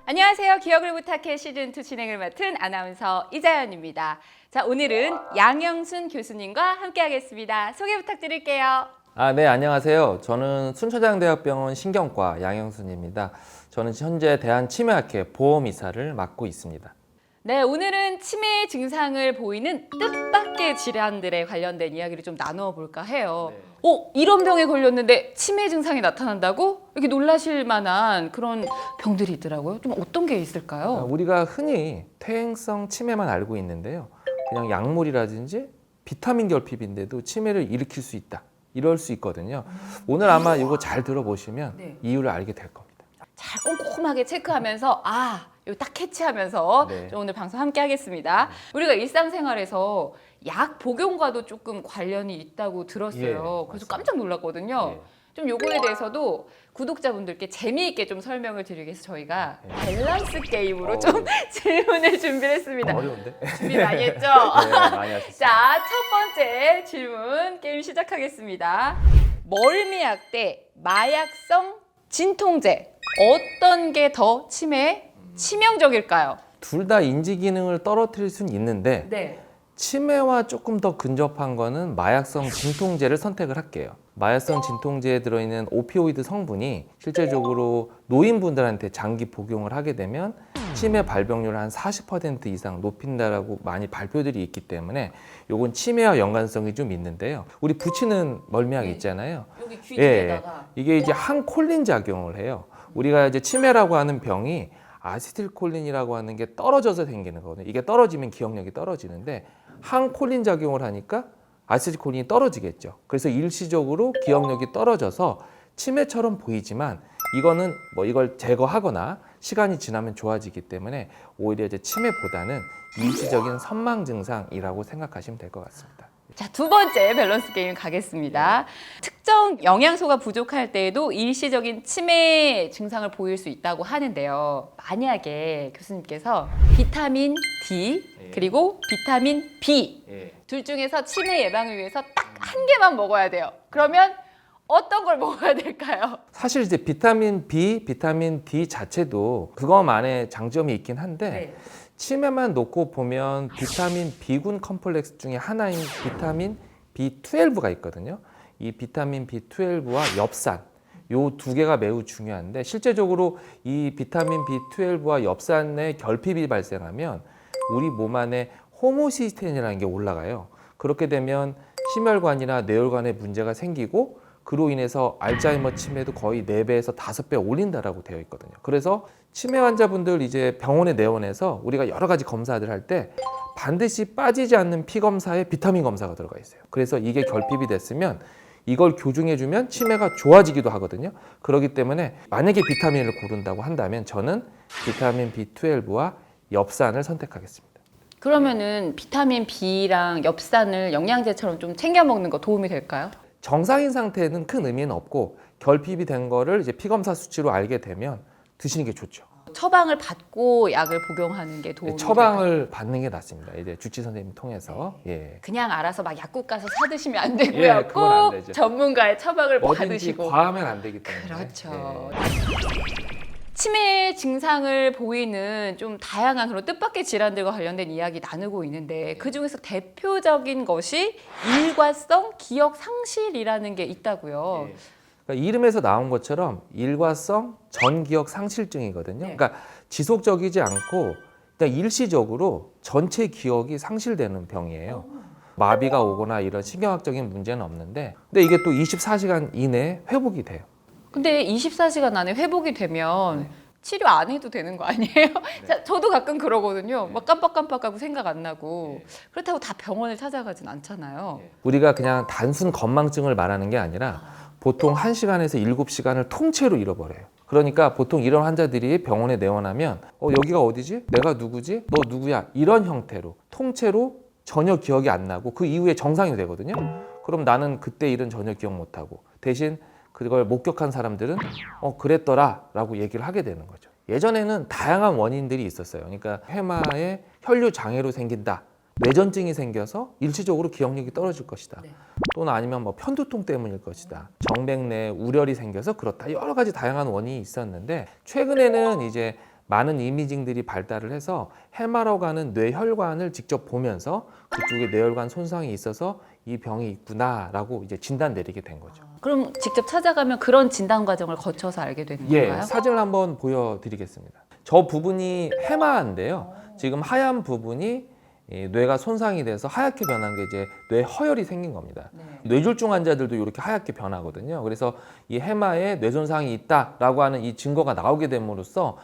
안녕하세요. 기억을 부탁해 시즌2 진행을 맡은 아나운서 이자연입니다. 자, 오늘은 양영순 교수님과 함께하겠습니다. 소개 부탁드릴게요. 네, 안녕하세요. 저는 순천향대학병원 신경과 양영순입니다. 저는 현재 대한치매학회 보험이사를 맡고 있습니다. 네, 오늘은 치매 증상을 보이는 뜻밖의 질환들에 관련된 이야기를 좀 나누어 볼까 해요. 이런 병에 걸렸는데 치매 증상이 나타난다고? 이렇게 놀라실 만한 그런 병들이 있더라고요. 좀 어떤 게 있을까요? 우리가 흔히 퇴행성 치매만 알고 있는데요. 그냥 약물이라든지 비타민 결핍인데도 치매를 일으킬 수 있다. 이럴 수 있거든요. 오늘 아마 이거 잘 들어보시면 이유를 알게 될 겁니다. 잘 꼼꼼하게 체크하면서 이거 딱 캐치하면서 좀 오늘 방송 함께 하겠습니다. 우리가 일상생활에서 약 복용과도 조금 관련이 있다고 들었어요. 그래서 깜짝 놀랐거든요. 좀 요거에 대해서도 구독자분들께 재미있게 좀 설명을 드리기 위해서 저희가 밸런스 게임으로 좀 질문을 준비를 했습니다. 어려운데? 준비 많이 했죠? 네, 많이 하셨어요. 자, 첫 번째 질문 게임 시작하겠습니다. 멀미약 대 마약성 진통제, 어떤 게 더 치매에 치명적일까요? 둘 다 인지 기능을 떨어뜨릴 수는 있는데 치매와 조금 더 근접한 거는 마약성 진통제를 선택을 할게요. 마약성 진통제에 들어있는 오피오이드 성분이 실제적으로 노인분들한테 장기 복용을 하게 되면 치매 발병률을 한 40% 이상 높인다라고 많이 발표들이 있기 때문에 요건 치매와 연관성이 좀 있는데요. 우리 붙이는 멀미약 있잖아요. 여기 귀 뒤에다가 이게 이제 항콜린 작용을 해요. 우리가 이제 치매라고 하는 병이 아세틸콜린이라고 하는 게 떨어져서 생기는 거거든요. 이게 떨어지면 기억력이 떨어지는데 항콜린 작용을 하니까 아세틸콜린이 떨어지겠죠. 그래서 일시적으로 기억력이 떨어져서 치매처럼 보이지만 이거는 이걸 제거하거나 시간이 지나면 좋아지기 때문에 오히려 이제 치매보다는 일시적인 선망 증상이라고 생각하시면 될 것 같습니다. 자, 두 번째 밸런스 게임 가겠습니다. 특정 영양소가 부족할 때에도 일시적인 치매 증상을 보일 수 있다고 하는데요. 만약에 교수님께서 비타민 D 그리고 비타민 B 둘 중에서 치매 예방을 위해서 딱 한 개만 먹어야 돼요. 그러면 어떤 걸 먹어야 될까요? 사실 이제 비타민 B, 비타민 D 자체도 그것만의 장점이 있긴 한데 치매만 놓고 보면 비타민 B군 컴플렉스 중에 하나인 비타민 B12가 있거든요. 이 비타민 B12와 엽산 요 두 개가 매우 중요한데 실제적으로 이 비타민 B12와 엽산의 결핍이 발생하면 우리 몸 안에 호모시스테인이라는 게 올라가요. 그렇게 되면 심혈관이나 뇌혈관에 문제가 생기고 그로 인해서 알츠하이머 치매도 거의 4배에서 5배 올린다라고 되어 있거든요. 그래서 치매 환자분들 이제 병원에 내원해서 우리가 여러 가지 검사들 할 때 반드시 빠지지 않는 피 검사에 비타민 검사가 들어가 있어요. 그래서 이게 결핍이 됐으면 이걸 교중해주면 치매가 좋아지기도 하거든요. 그렇기 때문에 만약에 비타민을 고른다고 한다면 저는 비타민 B12와 엽산을 선택하겠습니다. 그러면은 비타민 B랑 엽산을 영양제처럼 좀 챙겨 먹는 거 도움이 될까요? 정상인 상태는 큰 의미는 없고 결핍이 된 거를 이제 피검사 수치로 알게 되면 드시는 게 좋죠. 처방을 받고 약을 복용하는 게 도움이 될까요? 처방을 받는 게 낫습니다. 이제 주치 선생님 통해서. 그냥 알아서 막 약국 가서 사 드시면 안 되고요. 그건 안 꼭 되죠. 전문가의 처방을 뭐든지 받으시고. 과하면 안 되기 때문에. 그렇죠. 치매 증상을 보이는 좀 다양한 그런 뜻밖의 질환들과 관련된 이야기 나누고 있는데 그 중에서 대표적인 것이 일과성 기억 상실이라는 게 있다고요. 그러니까 이름에서 나온 것처럼 일과성 전기억 상실증이거든요. 그러니까 지속적이지 않고 그냥 일시적으로 전체 기억이 상실되는 병이에요. 마비가 오거나 이런 신경학적인 문제는 없는데 근데 이게 또 24시간 이내에 회복이 돼요. 근데 24시간 안에 회복이 되면 치료 안 해도 되는 거 아니에요? 자, 저도 가끔 그러거든요. 막 깜빡깜빡하고 생각 안 나고. 그렇다고 다 병원을 찾아가진 않잖아요. 우리가 그냥 단순 건망증을 말하는 게 아니라 보통 1시간에서 7시간을 통째로 잃어버려요. 그러니까 보통 이런 환자들이 병원에 내원하면 여기가 어디지? 내가 누구지? 너 누구야? 이런 형태로 통째로 전혀 기억이 안 나고 그 이후에 정상이 되거든요. 그럼 나는 그때 일은 전혀 기억 못하고 대신 그걸 목격한 사람들은 그랬더라 라고 얘기를 하게 되는 거죠. 예전에는 다양한 원인들이 있었어요. 그러니까 회마에 혈류 장애로 생긴다 뇌전증이 생겨서 일시적으로 기억력이 떨어질 것이다. 네. 또는 아니면 뭐 편두통 때문일 것이다. 정맥 내에 우열이 생겨서 그렇다. 여러 가지 다양한 원인이 있었는데 최근에는 이제 많은 이미징들이 발달을 해서 해마라고 하는 뇌혈관을 직접 보면서 그쪽에 뇌혈관 손상이 있어서 이 병이 있구나라고 이제 진단 내리게 된 거죠. 그럼 직접 찾아가면 그런 진단 과정을 거쳐서 알게 되는 예, 건가요? 사진을 한번 보여드리겠습니다. 저 부분이 해마인데요. 지금 하얀 부분이 이 뇌가 손상이 돼서 하얗게 변한 게 이제 뇌 허혈이 생긴 겁니다. 네. 뇌졸중 환자들도 이렇게 하얗게 변하거든요. 그래서 이 해마에 뇌 손상이 있다라고 하는 이 증거가 나오게 됨으로써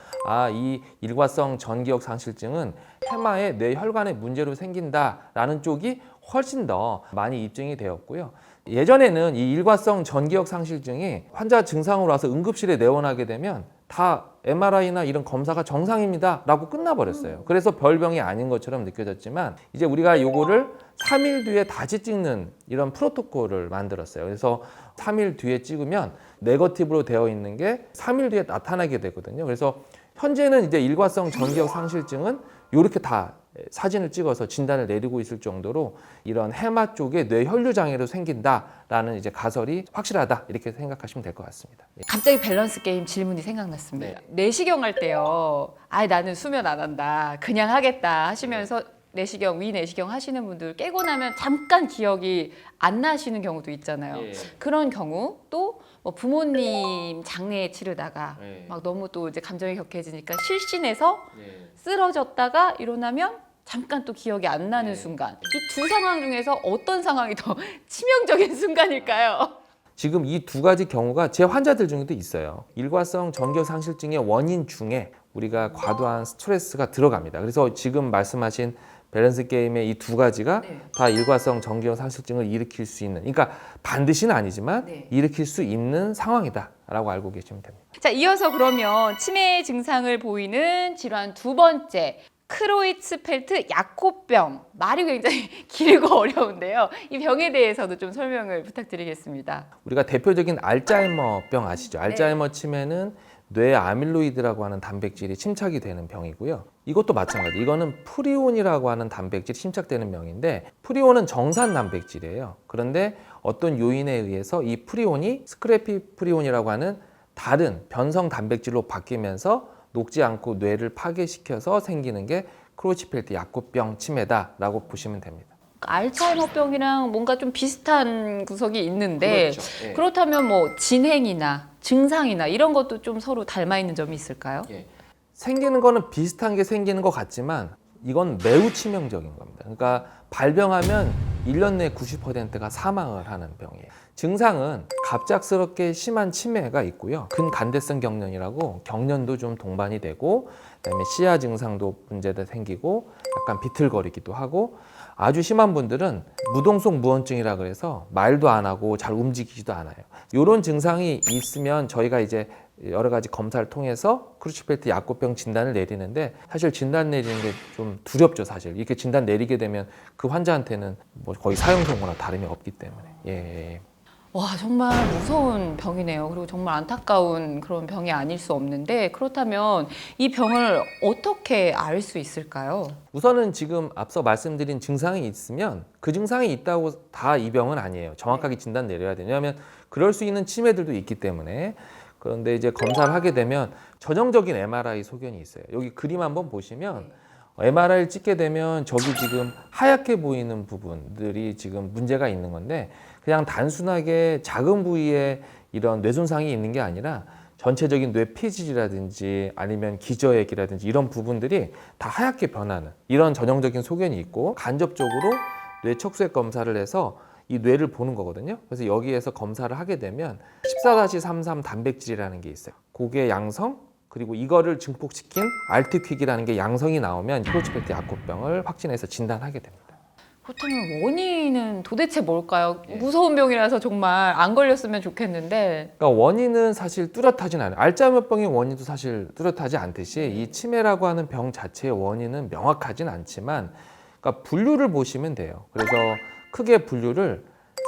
이 일과성 전기역 상실증은 해마에 뇌혈관에 문제로 생긴다라는 쪽이 훨씬 더 많이 입증이 되었고요. 예전에는 이 일과성 전기역 상실증이 환자 증상으로 와서 응급실에 내원하게 되면 다 MRI나 이런 검사가 정상입니다 라고 끝나버렸어요. 그래서 별병이 아닌 것처럼 느껴졌지만 이제 우리가 요거를 3일 뒤에 다시 찍는 이런 프로토콜을 만들었어요. 그래서 3일 뒤에 찍으면 네거티브로 되어 있는 게 3일 뒤에 나타나게 되거든요. 그래서 현재는 이제 일과성 전기역 상실증은 이렇게 다 사진을 찍어서 진단을 내리고 있을 정도로 이런 해마 쪽에 뇌혈류 장애로 생긴다라는 이제 가설이 확실하다 이렇게 생각하시면 될 것 같습니다. 예. 갑자기 밸런스 게임 질문이 생각났습니다. 내시경 할 때요. 나는 수면 안 한다. 그냥 하겠다 하시면서 내시경, 위내시경 하시는 분들 깨고 나면 잠깐 기억이 안 나시는 경우도 있잖아요. 예. 그런 경우 또 뭐 부모님 장례 치르다가 예. 막 너무 또 이제 감정이 격해지니까 실신해서 예. 쓰러졌다가 일어나면 잠깐 또 기억이 안 나는 네. 순간. 이 두 상황 중에서 어떤 상황이 더 치명적인 순간일까요? 지금 이 두 가지 경우가 제 환자들 중에도 있어요. 일과성 전기역 상실증의 원인 중에 우리가 과도한 스트레스가 들어갑니다. 그래서 지금 말씀하신 밸런스 게임의 이 두 가지가 네. 다 일과성 전기역 상실증을 일으킬 수 있는, 그러니까 반드시는 아니지만 네. 일으킬 수 있는 상황이다라고 알고 계시면 됩니다. 자, 이어서 그러면 치매 증상을 보이는 질환 두 번째. 크로이츠펠트 야코병. 말이 굉장히 길고 어려운데요. 이 병에 대해서도 좀 설명을 부탁드리겠습니다. 우리가 대표적인 알츠하이머병 아시죠? 알츠하이머 치매는 뇌 아밀로이드라고 하는 단백질이 침착이 되는 병이고요. 이것도 마찬가지. 이거는 프리온이라고 하는 단백질이 침착되는 병인데 프리온은 정산 단백질이에요. 그런데 어떤 요인에 의해서 이 프리온이 스크래피프리온이라고 하는 다른 변성 단백질로 바뀌면서 녹지 않고 뇌를 파괴시켜서 생기는 게 크로이츠펠트 야코병 치매다라고 보시면 됩니다. 알츠하이머병이랑 뭔가 좀 비슷한 구석이 있는데 그렇죠. 예. 그렇다면 뭐 진행이나 증상이나 이런 것도 좀 서로 닮아 있는 점이 있을까요? 예. 생기는 거는 비슷한 게 생기는 것 같지만 이건 매우 치명적인 겁니다. 그러니까 발병하면 1년 내 90%가 사망을 하는 병이에요. 증상은 갑작스럽게 심한 치매가 있고요. 근간대성 경련이라고 경련도 좀 동반이 되고 그다음에 시야 증상도 문제가 생기고 약간 비틀거리기도 하고 아주 심한 분들은 무동속 무언증이라 그래서 말도 안 하고 잘 움직이지도 않아요. 이런 증상이 있으면 저희가 이제 여러 가지 검사를 통해서 크루치펠트 야코병 진단을 내리는데 사실 진단 내리는 게 좀 두렵죠, 사실. 이렇게 진단 내리게 되면 그 환자한테는 뭐 거의 사형선고나 다름이 없기 때문에. 예. 와, 정말 무서운 병이네요. 그리고 정말 안타까운 그런 병이 아닐 수 없는데 그렇다면 이 병을 어떻게 알 수 있을까요? 우선은 지금 앞서 말씀드린 증상이 있으면 그 증상이 있다고 다 이 병은 아니에요. 정확하게 진단 내려야 돼요. 왜냐하면 그럴 수 있는 치매들도 있기 때문에. 그런데 이제 검사를 하게 되면 전형적인 MRI 소견이 있어요. 여기 그림 한번 보시면 MRI를 찍게 되면 저기 지금 하얗게 보이는 부분들이 지금 문제가 있는 건데 그냥 단순하게 작은 부위에 이런 뇌 손상이 있는 게 아니라 전체적인 뇌 폐질이라든지 아니면 기저액이라든지 이런 부분들이 다 하얗게 변하는 이런 전형적인 소견이 있고 간접적으로 뇌 척수액 검사를 해서 이 뇌를 보는 거거든요. 그래서 여기에서 검사를 하게 되면 14-33 단백질이라는 게 있어요. 그게 양성, 그리고 이거를 증폭시킨 알트퀵이라는 게 양성이 나오면 크로이츠펠트 야코병을 확진해서 진단하게 됩니다. 그렇다면 원인은 도대체 뭘까요? 예. 무서운 병이라서 정말 안 걸렸으면 좋겠는데 그러니까 원인은 사실 뚜렷하진 않아요. 알츠하이머병의 원인도 사실 뚜렷하지 않듯이 이 치매라고 하는 병 자체의 원인은 명확하진 않지만 그러니까 분류를 보시면 돼요. 그래서 크게 분류를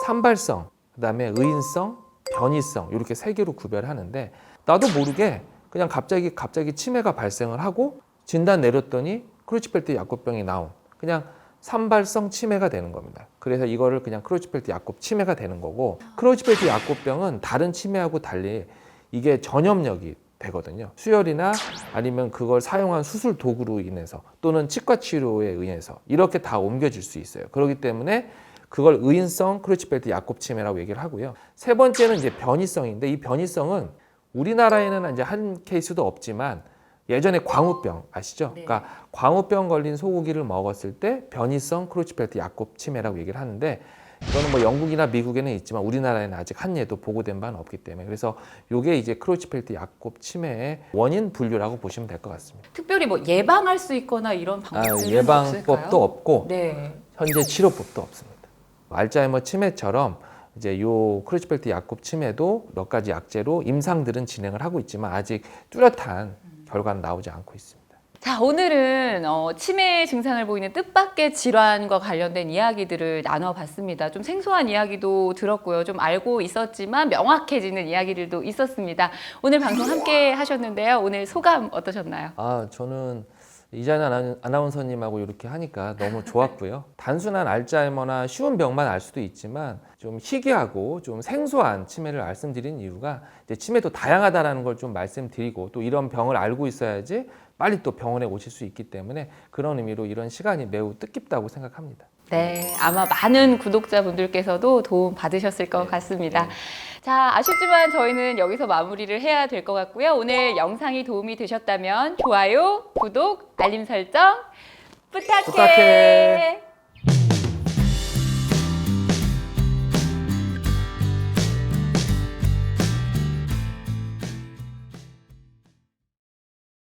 산발성, 그다음에 의인성, 변이성 이렇게 세 개로 구별하는데 나도 모르게 그냥 갑자기 치매가 발생을 하고 진단 내렸더니 크루치펠트 야코병이 나온 그냥 산발성 치매가 되는 겁니다. 그래서 이거를 그냥 크로치펠트 야콥 치매가 되는 거고, 크로치펠트 야콥병은 다른 치매하고 달리 이게 전염력이 되거든요. 수혈이나 아니면 그걸 사용한 수술 도구로 인해서 또는 치과 치료에 의해서 이렇게 다 옮겨질 수 있어요. 그렇기 때문에 그걸 의인성 크로치펠트 야콥 치매라고 얘기를 하고요. 세 번째는 이제 변이성인데, 이 변이성은 우리나라에는 이제 한 케이스도 없지만 예전에 광우병 아시죠? 네. 그러니까 광우병 걸린 소고기를 먹었을 때 변이성 크로치펠트 야콥 치매라고 얘기를 하는데, 이거는 뭐 영국이나 미국에는 있지만 우리나라에는 아직 한 예도 보고된 바는 없기 때문에, 그래서 이게 이제 크로치펠트 야콥 치매의 원인 분류라고 보시면 될 것 같습니다. 특별히 뭐 예방할 수 있거나 이런 방법들은 예방법도 없을까요? 없고 네. 현재 치료법도 없습니다. 알츠하이머 치매처럼 이제 요 크로치펠트 야콥 치매도 몇 가지 약제로 임상들은 진행을 하고 있지만 아직 뚜렷한 결과는 나오지 않고 있습니다. 자, 오늘은 치매 증상을 보이는 뜻밖의 질환과 관련된 이야기들을 나눠봤습니다. 좀 생소한 이야기도 들었고요. 좀 알고 있었지만 명확해지는 이야기들도 있었습니다. 오늘 방송 함께 하셨는데요. 오늘 소감 어떠셨나요? 저는 이자연 아나운서님하고 이렇게 하니까 너무 좋았고요. 단순한 알츠하이머나 쉬운 병만 알 수도 있지만 좀 희귀하고 좀 생소한 치매를 말씀드린 이유가 이제 치매도 다양하다는 걸 좀 말씀드리고, 또 이런 병을 알고 있어야지 빨리 또 병원에 오실 수 있기 때문에 그런 의미로 이런 시간이 매우 뜻깊다고 생각합니다. 네, 아마 많은 구독자분들께서도 도움 받으셨을 것 같습니다. 자, 아쉽지만 저희는 여기서 마무리를 해야 될 것 같고요. 오늘 영상이 도움이 되셨다면 좋아요, 구독, 알림 설정 부탁해. 부탁해.